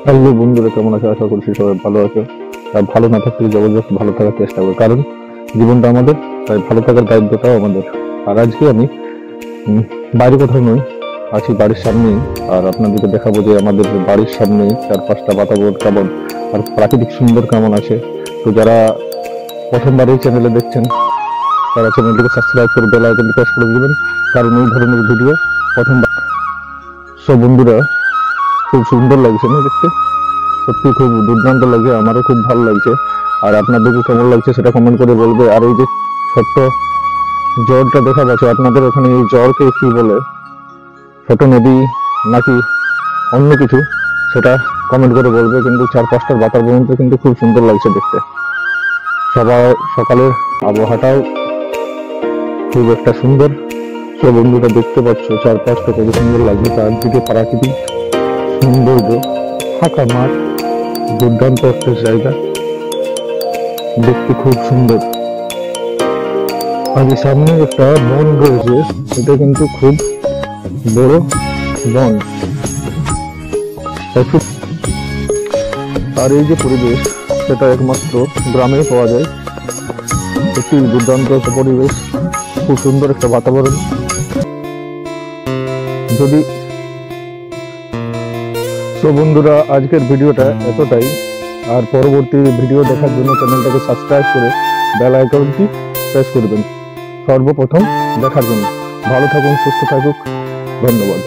Hello বন্ধুরা, কেমন আছো? আশা করছি সবাই ভালো আছো। আর ভালো না থাকলে জবরদস্ত ভালো থাকার চেষ্টা করো, কারণ জীবনটা আমাদের, তাই ভালো থাকার দায়িত্বটাও আমাদের। আর আজকে আমি বাইরে কোথাও নই, আছি বাড়ির সামনেই। আর আপনাদেরকে দেখাবো যে আমাদের বাড়ির সামনে চারপাশটা বাতাবরণ কেমন আর প্রাকৃতিক সুন্দর কেমন আছে। তো যারা প্রথমবার এই চ্যানেলে দেখছেন, তারা চ্যানেলটিকে সাবস্ক্রাইব করে বেল আইকনটি প্রেস করে দিবেন, কারণ এই ধরনের ভিডিও প্রথমবার। সব বন্ধুরা, খুব সুন্দর লাগছে না দেখতে? সত্যি খুব দুর্দান্ত লাগে, আমারও খুব ভালো লাগছে। আর আপনাদেরকে কেমন লাগছে সেটা কমেন্ট করে বলবে। আর এই যে ছোট্ট জ্বরটা দেখা যাচ্ছে, আপনাদের ওখানে এই জ্বরকে কি বলে? ছোট নদী নাকি অন্য কিছু, সেটা কমেন্ট করে বলবে। কিন্তু চারপাশটার বাতাবরণটা কিন্তু খুব সুন্দর লাগছে দেখতে। সবাই সকালের আবহাওয়াটাও খুব একটা সুন্দর। সব বন্ধুরা দেখতে পাচ্ছ চারপাশটা কত সুন্দর লাগছে, চারদিকে প্রাকৃতিক সৌন্দর্য, ফাঁকা মাঠ, দুর্দান্ত একটা জায়গা, দেখতে খুব সুন্দর। আর এই সামনে একটা বন রয়েছে, এটা কিন্তু খুব বড় বন। আর এই যে পরিবেশ, সেটা একমাত্র গ্রামে পাওয়া যায়। সত্যি দুর্দান্ত একটা পরিবেশ, খুব সুন্দর একটা বাতাবরণ। যদি তো বন্ধুরা, আজকের ভিডিওটা এতটাই। আর পরবর্তী ভিডিও দেখার জন্য চ্যানেলটাকে সাবস্ক্রাইব করে বেল আইকনটি প্রেস করবেন সর্বপ্রথম দেখার জন্য। ভালো থাকুন, সুস্থ থাকুক, ধন্যবাদ।